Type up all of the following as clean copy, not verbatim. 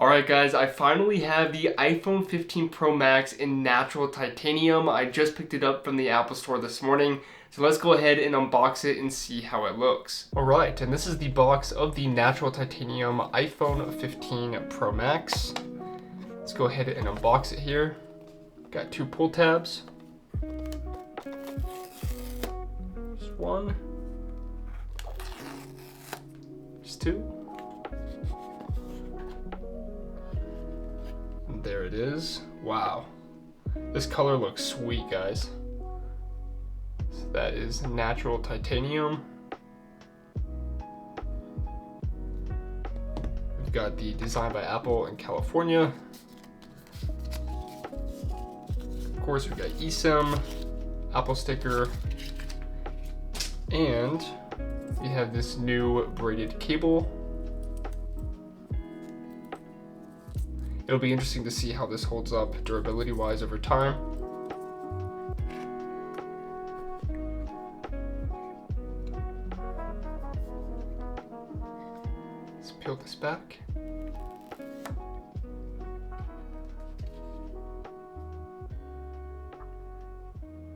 Alright guys, I finally have the iPhone 15 Pro Max in natural titanium. I just picked it up from the Apple Store this morning. So let's go ahead and unbox it and see how it looks. Alright, and this is the box of the natural titanium iPhone 15 Pro Max. Let's go ahead and unbox it here. Got two pull tabs. Just one. Just two. And there it is. Wow. This color looks sweet, guys. So that is natural titanium. We've got the design by Apple in California. Of course, we've got eSIM, Apple sticker, and we have this new braided cable. It'll be interesting to see how this holds up durability-wise over time. Let's peel this back.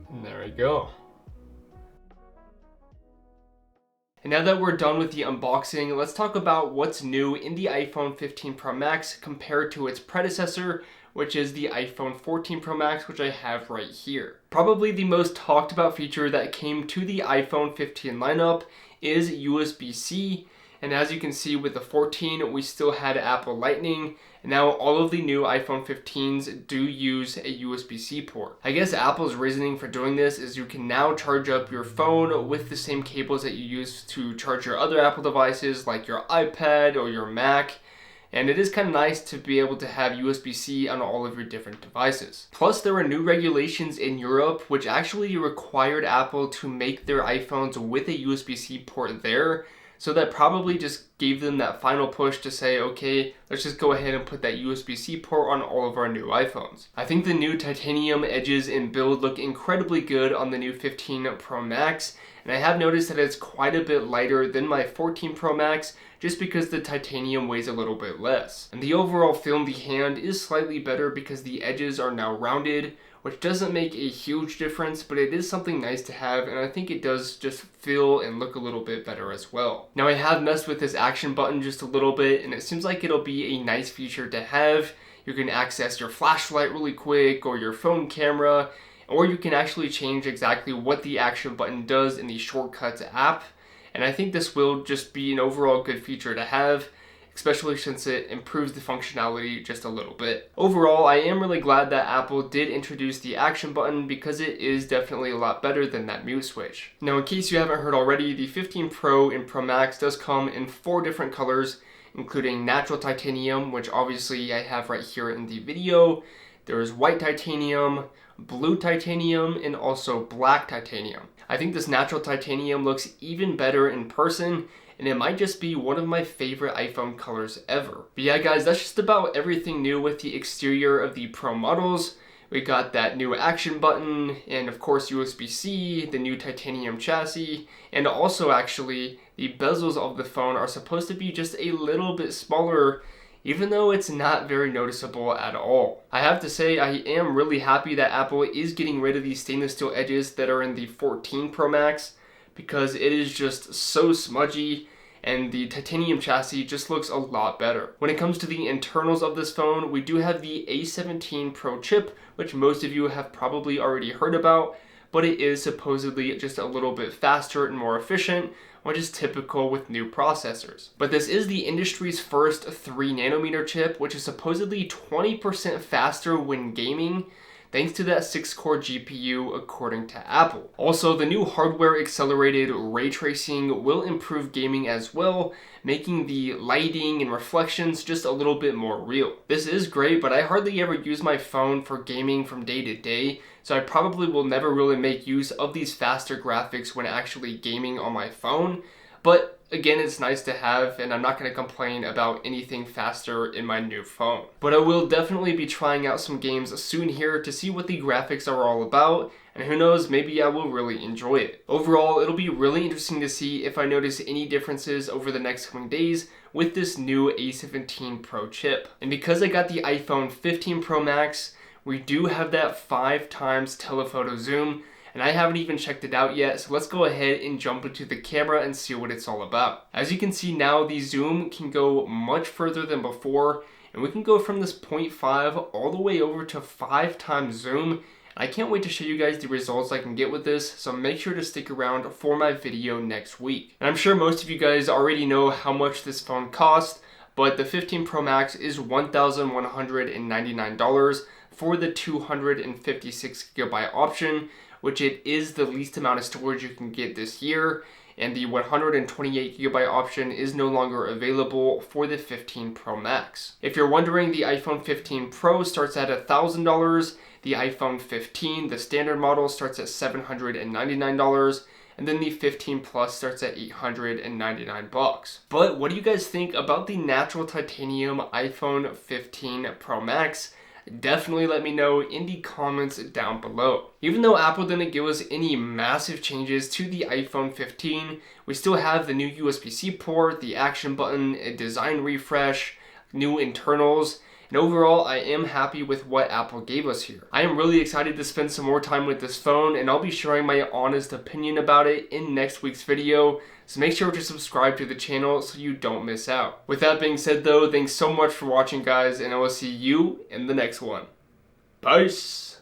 And there we go. And now that we're done with the unboxing, let's talk about what's new in the iPhone 15 Pro Max compared to its predecessor, which is the iPhone 14 Pro Max, which I have right here. Probably the most talked about feature that came to the iPhone 15 lineup is USB-C. And as you can see with the 14, we still had Apple Lightning, and now all of the new iPhone 15s do use a USB-C port. I guess Apple's reasoning for doing this is you can now charge up your phone with the same cables that you use to charge your other Apple devices like your iPad or your Mac. And it is kind of nice to be able to have USB-C on all of your different devices. Plus, there are new regulations in Europe which actually required Apple to make their iPhones with a USB-C port there. So that probably just gave them that final push to say, okay, let's just go ahead and put that USB-C port on all of our new iPhones. I think the new titanium edges and build look incredibly good on the new 15 Pro Max, and I have noticed that it's quite a bit lighter than my 14 Pro Max just because the titanium weighs a little bit less. And the overall feel in the hand is slightly better because the edges are now rounded, which doesn't make a huge difference, but it is something nice to have, and I think it does just feel and look a little bit better as well. Now I have messed with this action button just a little bit, and it seems like it'll be a nice feature to have. You can access your flashlight really quick, or your phone camera, or you can actually change exactly what the action button does in the Shortcuts app, and I think this will just be an overall good feature to have, especially since it improves the functionality just a little bit. Overall, I am really glad that Apple did introduce the action button because it is definitely a lot better than that mute switch. Now, in case you haven't heard already, the 15 Pro and Pro Max does come in 4 different colors, including natural titanium, which obviously I have right here in the video. There's white titanium, blue titanium, and also black titanium. I think this natural titanium looks even better in person, and it might just be one of my favorite iPhone colors ever. But yeah guys, that's just about everything new with the exterior of the Pro models. We got that new action button, and of course USB-C, the new titanium chassis, and also actually the bezels of the phone are supposed to be just a little bit smaller, even though it's not very noticeable at all. I have to say, I am really happy that Apple is getting rid of these stainless steel edges that are in the 14 Pro Max, because it is just so smudgy, and the titanium chassis just looks a lot better. When it comes to the internals of this phone, we do have the A17 Pro chip, which most of you have probably already heard about, but it is supposedly just a little bit faster and more efficient, which is typical with new processors. But this is the industry's first 3nm chip, which is supposedly 20% faster when gaming, thanks to that 6-core GPU according to Apple. Also, the new hardware accelerated ray tracing will improve gaming as well, making the lighting and reflections just a little bit more real. This is great, but I hardly ever use my phone for gaming from day to day, so I probably will never really make use of these faster graphics when actually gaming on my phone. But again, it's nice to have, and I'm not going to complain about anything faster in my new phone. But I will definitely be trying out some games soon here to see what the graphics are all about, and who knows, maybe I will really enjoy it. Overall, it'll be really interesting to see if I notice any differences over the next coming days with this new A17 Pro chip. And because I got the iPhone 15 Pro Max, we do have that 5 times telephoto zoom, and I haven't even checked it out yet, so let's go ahead and jump into the camera and see what it's all about. As you can see now, the zoom can go much further than before, and we can go from this 0.5 all the way over to 5 times zoom. I can't wait to show you guys the results I can get with this, so make sure to stick around for my video next week. And I'm sure most of you guys already know how much this phone cost, but the 15 Pro Max is $1,199 for the 256 gigabyte option, which it is the least amount of storage you can get this year, and the 128 gigabyte option is no longer available for the 15 Pro Max. If you're wondering, the iPhone 15 Pro starts at $1,000, the iPhone 15, the standard model, starts at $799, and then the 15 Plus starts at $899. But what do you guys think about the natural titanium iPhone 15 Pro Max? Definitely let me know in the comments down below. Even though Apple didn't give us any massive changes to the iPhone 15, we still have the new USB-C port, the action button, a design refresh, new internals, and overall I am happy with what Apple gave us here. I am really excited to spend some more time with this phone, and I'll be sharing my honest opinion about it in next week's video, so make sure to subscribe to the channel so you don't miss out. With that being said though, thanks so much for watching guys, and I will see you in the next one. Peace!